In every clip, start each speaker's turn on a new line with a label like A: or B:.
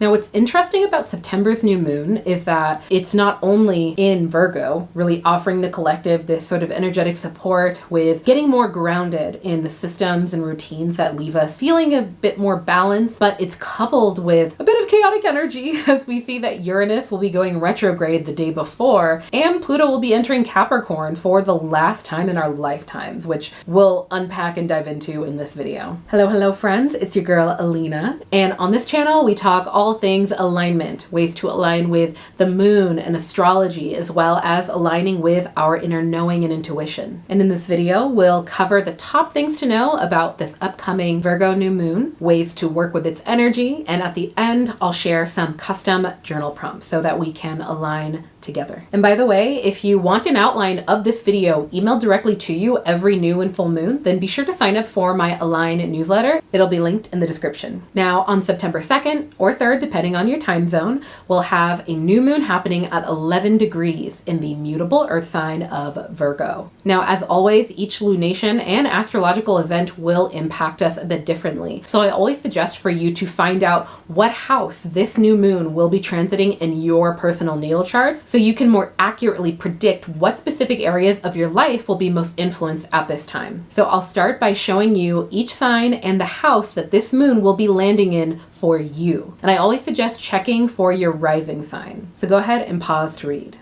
A: Now, what's interesting about September's new moon is that it's not only in Virgo, really offering the collective this sort of energetic support with getting more grounded in the systems and routines that leave us feeling a bit more balanced, but it's coupled with a bit of chaotic energy as we see that Uranus will be going retrograde the day before, and Pluto will be entering Capricorn for the last time in our lifetimes, which we'll unpack and dive into in this video. Hello friends, it's your girl Alina, and on this channel we talk all things alignment, ways to align with the moon and astrology, as well as aligning with our inner knowing and intuition. And in this video, we'll cover the top things to know about this upcoming Virgo new moon, ways to work with its energy, and at the end, I'll share some custom journal prompts so that we can align together. And by the way, if you want an outline of this video emailed directly to you every new and full moon, then be sure to sign up for my Align newsletter. It'll be linked in the description. Now, on September 2nd or 3rd, depending on your time zone, we'll have a new moon happening at 11 degrees in the mutable earth sign of Virgo. Now, as always, each lunation and astrological event will impact us a bit differently. So I always suggest for you to find out what house this new moon will be transiting in your personal natal charts, so you can more accurately predict what specific areas of your life will be most influenced at this time. So I'll start by showing you each sign and the house that this moon will be landing in for you. And I always suggest checking for your rising sign. So go ahead and pause to read.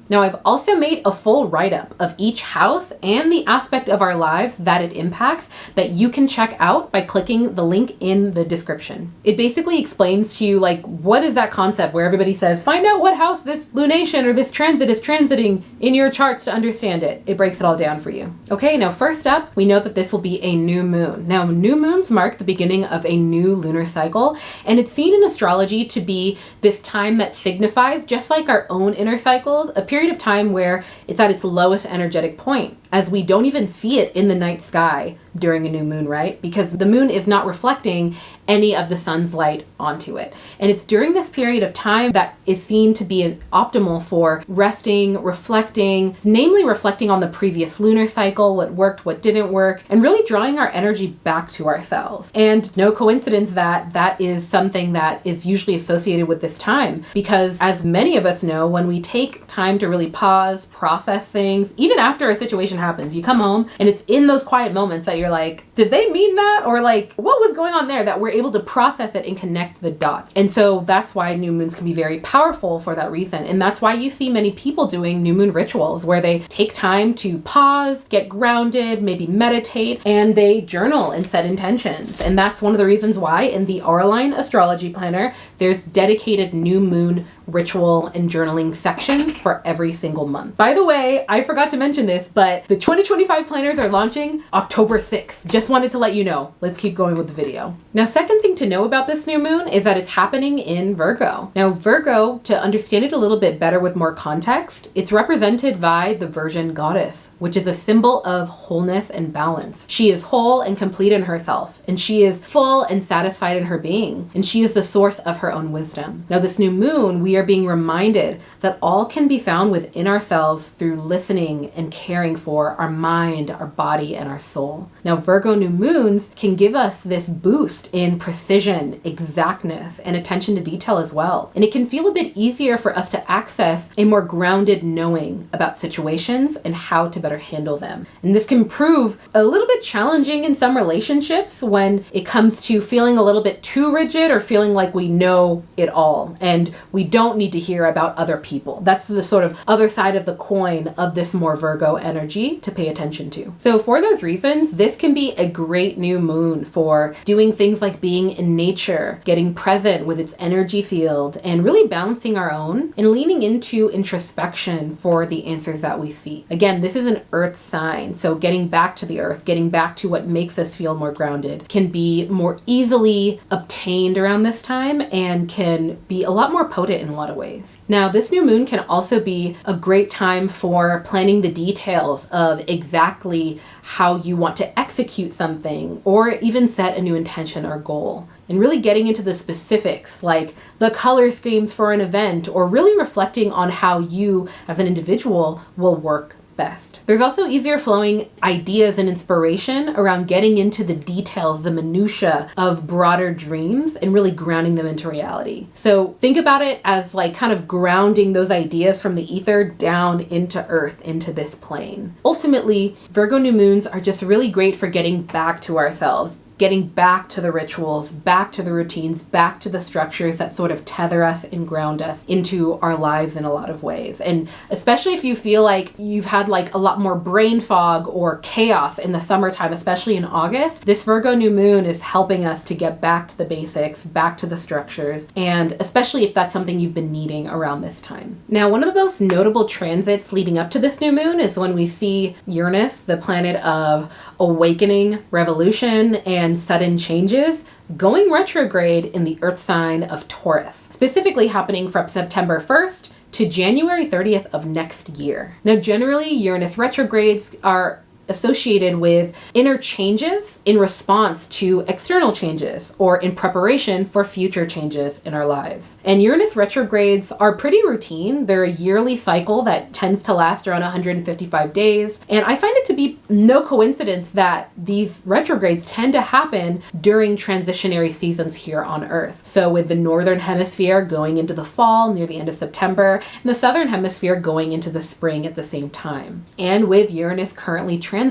A: Now, I've also made a full write-up of each house and the aspect of our lives that it impacts that you can check out by clicking the link in the description. It basically explains to you, like, what is that concept where everybody says, find out what house this lunation or this transit is transiting in your charts to understand it. It breaks it all down for you. Okay, now first up, we know that this will be a new moon. Now, new moons mark the beginning of a new lunar cycle, and it's seen in astrology to be this time that signifies, just like our own inner cycles, a period of time where it's at its lowest energetic point, as we don't even see it in the night sky during a new moon, right? Because the moon is not reflecting any of the sun's light onto it. And it's during this period of time that is seen to be optimal for resting, reflecting, namely reflecting on the previous lunar cycle, what worked, what didn't work, and really drawing our energy back to ourselves. And no coincidence that that is something that is usually associated with this time, because as many of us know, when we take time to really pause, process things, even after a situation happens, you come home and it's in those quiet moments that you're like, did they mean that? Or like, what was going on there, that we're able to process it and connect the dots. And so that's why new moons can be very powerful for that reason. And that's why you see many people doing new moon rituals where they take time to pause, get grounded, maybe meditate, and they journal and set intentions. And that's one of the reasons why in the Auraline Astrology Planner, there's dedicated new moon ritual and journaling sections for every single month. By the way, I forgot to mention this, but the 2025 planners are launching October 6th. Just wanted to let you know. Let's keep going with the video. Now, second thing to know about this new moon is that it's happening in Virgo. Now, Virgo, to understand it a little bit better with more context, it's represented by the Virgin goddess, which is a symbol of wholeness and balance. She is whole and complete in herself, and she is full and satisfied in her being, and she is the source of her own wisdom. Now, this new moon, we are being reminded that all can be found within ourselves through listening and caring for our mind, our body, and our soul. Now, Virgo new moons can give us this boost in precision, exactness, and attention to detail as well. And it can feel a bit easier for us to access a more grounded knowing about situations and how to better handle them. And this can prove a little bit challenging in some relationships when it comes to feeling a little bit too rigid or feeling like we know it all and we don't need to hear about other people. That's the sort of other side of the coin of this more Virgo energy to pay attention to. So for those reasons, this can be a great new moon for doing things like being in nature, getting present with its energy field, and really balancing our own and leaning into introspection for the answers that we seek. Again, this is an earth sign, so getting back to the earth, getting back to what makes us feel more grounded can be more easily obtained around this time and can be a lot more potent in a lot of ways. Now, this new moon can also be a great time for planning the details of exactly how you want to execute something or even set a new intention or goal. And really getting into the specifics, like the color schemes for an event, or really reflecting on how you as an individual will work best. There's also easier flowing ideas and inspiration around getting into the details, the minutia of broader dreams and really grounding them into reality. So think about it as like kind of grounding those ideas from the ether down into earth, into this plane. Ultimately, Virgo new moons are just really great for getting back to ourselves, getting back to the rituals, back to the routines, back to the structures that sort of tether us and ground us into our lives in a lot of ways. And especially if you feel like you've had like a lot more brain fog or chaos in the summertime, especially in August, this Virgo new moon is helping us to get back to the basics, back to the structures, and especially if that's something you've been needing around this time. Now, one of the most notable transits leading up to this new moon is when we see Uranus, the planet of awakening, revolution, and sudden changes, going retrograde in the earth sign of Taurus, specifically happening from September 1st to January 30th of next year. Now, generally, Uranus retrogrades are associated with inner changes in response to external changes or in preparation for future changes in our lives. And Uranus retrogrades are pretty routine. They're a yearly cycle that tends to last around 155 days. And I find it to be no coincidence that these retrogrades tend to happen during transitionary seasons here on Earth. So with the northern hemisphere going into the fall near the end of September, and the southern hemisphere going into the spring at the same time. And with Uranus currently transiting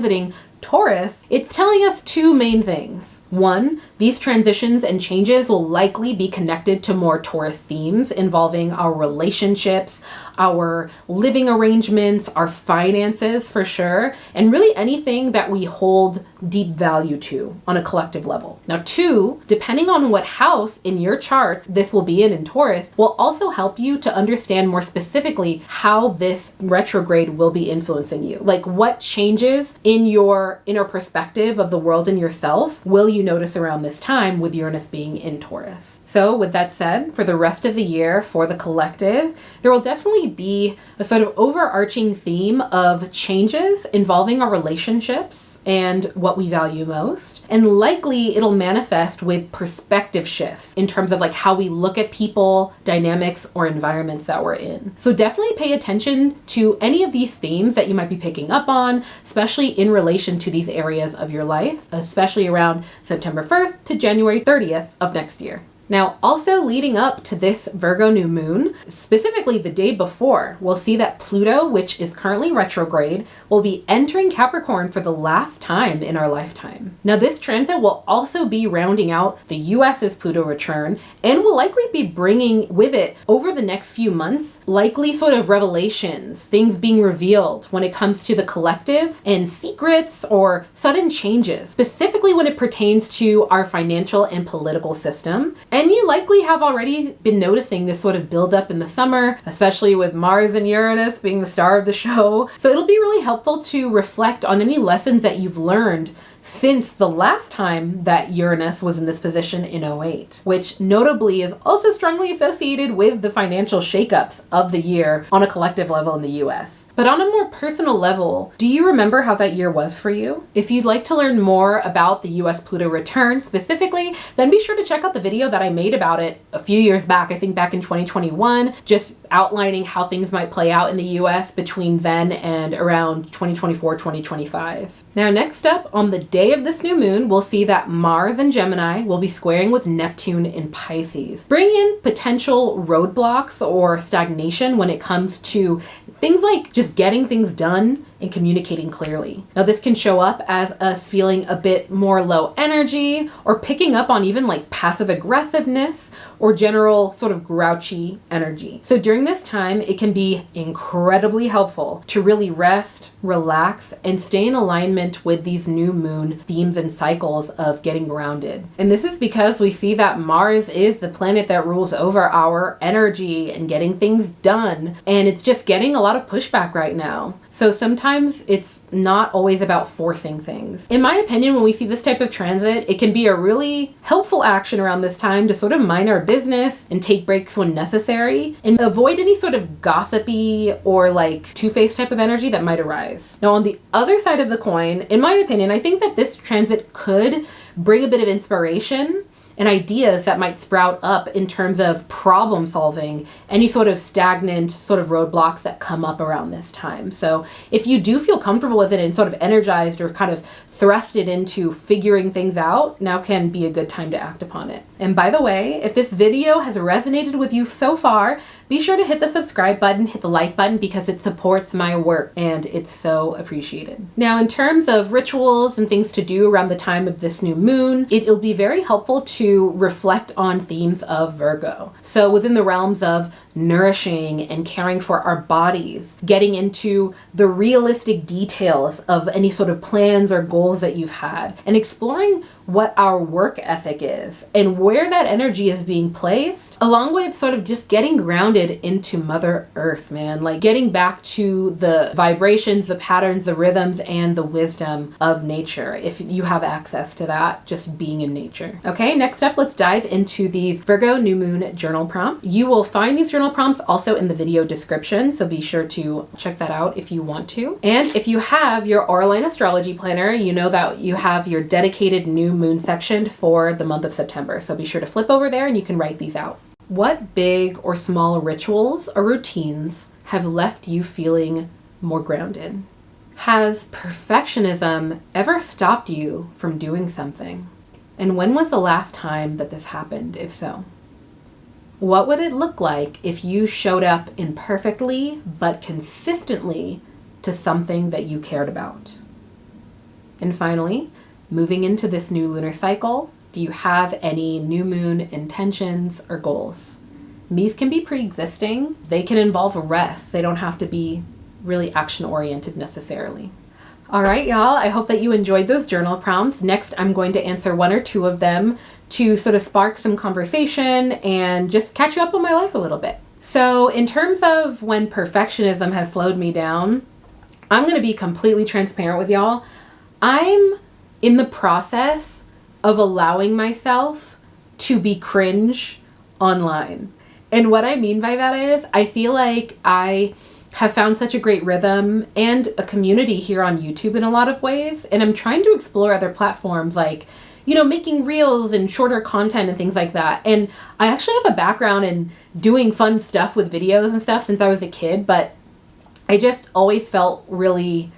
A: Taurus, it's telling us two main things. One, these transitions and changes will likely be connected to more Taurus themes involving our relationships, our living arrangements, our finances for sure, and really anything that we hold deep value to on a collective level. Now, two, depending on what house in your chart this will be in Taurus, will also help you to understand more specifically how this retrograde will be influencing you. Like what changes in your inner perspective of the world and yourself will you notice around this time with Uranus being in Taurus. So with that said, for the rest of the year, for the collective, there will definitely be a sort of overarching theme of changes involving our relationships and what we value most. And likely it'll manifest with perspective shifts in terms of like how we look at people, dynamics, or environments that we're in. So definitely pay attention to any of these themes that you might be picking up on, especially in relation to these areas of your life, especially around September 1st to January 30th of next year. Now, also leading up to this Virgo new moon, specifically the day before, we'll see that Pluto, which is currently retrograde, will be entering Capricorn for the last time in our lifetime. Now, this transit will also be rounding out the US's Pluto return and will likely be bringing with it over the next few months, likely sort of revelations, things being revealed when it comes to the collective and secrets or sudden changes, specifically when it pertains to our financial and political system. And you likely have already been noticing this sort of buildup in the summer, especially with Mars and Uranus being the star of the show. So it'll be really helpful to reflect on any lessons that you've learned since the last time that Uranus was in this position in 2008, which notably is also strongly associated with the financial shakeups of the year on a collective level in the US. But on a more personal level, do you remember how that year was for you? If you'd like to learn more about the US Pluto return specifically, then be sure to check out the video that I made about it a few years back, I think back in 2021, just outlining how things might play out in the US between then and around 2024, 2025. Now, next up, on the day of this new moon, we'll see that Mars in Gemini will be squaring with Neptune in Pisces, bringing in potential roadblocks or stagnation when it comes to things like just getting things done and communicating clearly. Now, this can show up as us feeling a bit more low energy or picking up on even like passive aggressiveness or general sort of grouchy energy. So during this time, it can be incredibly helpful to really rest, relax, and stay in alignment with these new moon themes and cycles of getting grounded. And this is because we see that Mars is the planet that rules over our energy and getting things done. And it's just getting a lot of pushback right now. So sometimes it's not always about forcing things. In my opinion, when we see this type of transit, it can be a really helpful action around this time to sort of mind our business and take breaks when necessary and avoid any sort of gossipy or like two-faced type of energy that might arise. Now, on the other side of the coin, in my opinion, I think that this transit could bring a bit of inspiration and ideas that might sprout up in terms of problem solving any sort of stagnant sort of roadblocks that come up around this time. So if you do feel comfortable with it and sort of energized or kind of thrusted into figuring things out, now can be a good time to act upon it. And by the way, if this video has resonated with you so far, be sure to hit the subscribe button, hit the like button, because it supports my work and it's so appreciated. Now, in terms of rituals and things to do around the time of this new moon, it'll be very helpful to reflect on themes of Virgo. So within the realms of nourishing and caring for our bodies, getting into the realistic details of any sort of plans or goals that you've had, and exploring what our work ethic is and where that energy is being placed, along with sort of just getting grounded into Mother Earth, man. Like getting back to the vibrations, the patterns, the rhythms, and the wisdom of nature. If you have access to that, just being in nature. Okay, next up, let's dive into these Virgo New Moon journal prompts. You will find these journal prompts also in the video description, so be sure to check that out if you want to. And if you have your Auraline Astrology Planner, you know that you have your dedicated new moon section for the month of September. So be sure to flip over there and you can write these out. What big or small rituals or routines have left you feeling more grounded? Has perfectionism ever stopped you from doing something? And when was the last time that this happened, if so? What would it look like if you showed up imperfectly but consistently to something that you cared about? And finally, moving into this new lunar cycle, do you have any new moon intentions or goals? These can be pre-existing. They can involve a rest. They don't have to be really action-oriented necessarily. All right, y'all, I hope that you enjoyed those journal prompts. Next, I'm going to answer one or two of them to sort of spark some conversation and just catch you up on my life a little bit. So in terms of when perfectionism has slowed me down, I'm going to be completely transparent with y'all. I'm in the process of allowing myself to be cringe online. And what I mean by that is I feel like I have found such a great rhythm and a community here on YouTube in a lot of ways. And I'm trying to explore other platforms like, you know, making reels and shorter content and things like that. And I actually have a background in doing fun stuff with videos and stuff since I was a kid, but I just always felt really,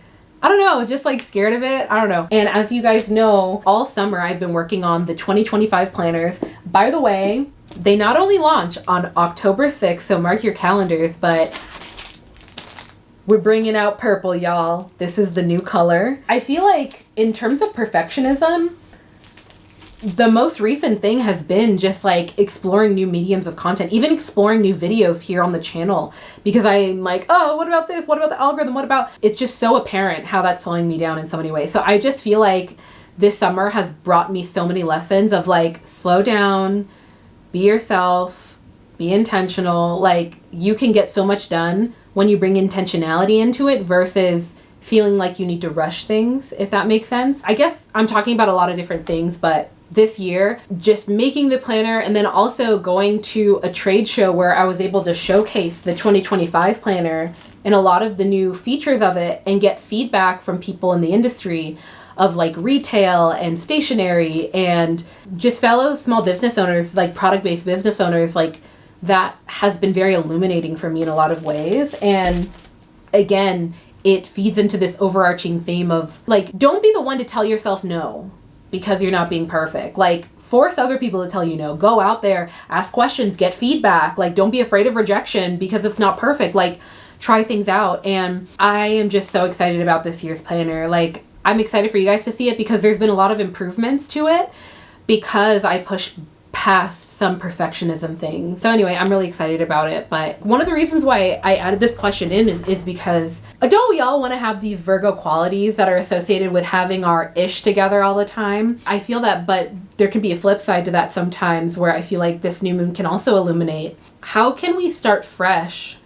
A: I don't know, just like scared of it. I don't know. And as you guys know, all summer I've been working on the 2025 planners. By the way, they not only launch on October 6th, so mark your calendars, but we're bringing out purple, y'all. This is the new color. I feel like in terms of perfectionism, the most recent thing has been just like exploring new mediums of content, even exploring new videos here on the channel, because I'm like, oh, what about this? What about the algorithm? What about, it's just so apparent how that's slowing me down in so many ways. So I just feel like this summer has brought me so many lessons of like, slow down, be yourself, be intentional. Like you can get so much done when you bring intentionality into it versus feeling like you need to rush things, if that makes sense. I guess I'm talking about a lot of different things, but this year, just making the planner and then also going to a trade show where I was able to showcase the 2025 planner and a lot of the new features of it and get feedback from people in the industry of like retail and stationery and just fellow small business owners, like product-based business owners, like that has been very illuminating for me in a lot of ways. And again, it feeds into this overarching theme of like, don't be the one to tell yourself no because you're not being perfect. Like force other people to tell you no. Go out there, ask questions, get feedback. Like don't be afraid of rejection because it's not perfect. Like try things out. And I am just so excited about this year's planner. Like I'm excited for you guys to see it because there's been a lot of improvements to it because I pushed past some perfectionism things. So anyway, I'm really excited about it. But one of the reasons why I added this question in is because don't we all want to have these Virgo qualities that are associated with having our ish together all the time? I feel that, but there can be a flip side to that sometimes where I feel like this new moon can also illuminate. How can we start fresh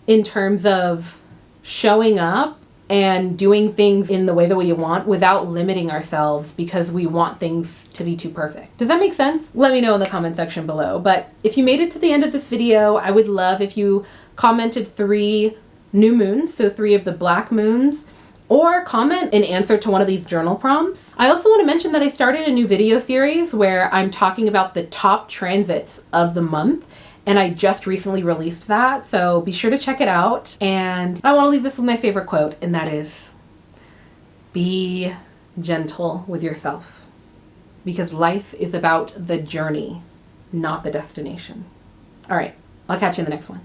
A: in terms of showing up and doing things in the way that we want without limiting ourselves because we want things to be too perfect? Does that make sense? Let me know in the comment section below. But if you made it to the end of this video, I would love if you commented 3 new moons, so 3 of the black moons, or comment in answer to one of these journal prompts. I also want to mention that I started a new video series where I'm talking about the top transits of the month, and I just recently released that, so be sure to check it out. And I want to leave this with my favorite quote, and that is, be gentle with yourself, because life is about the journey, not the destination. All right, I'll catch you in the next one.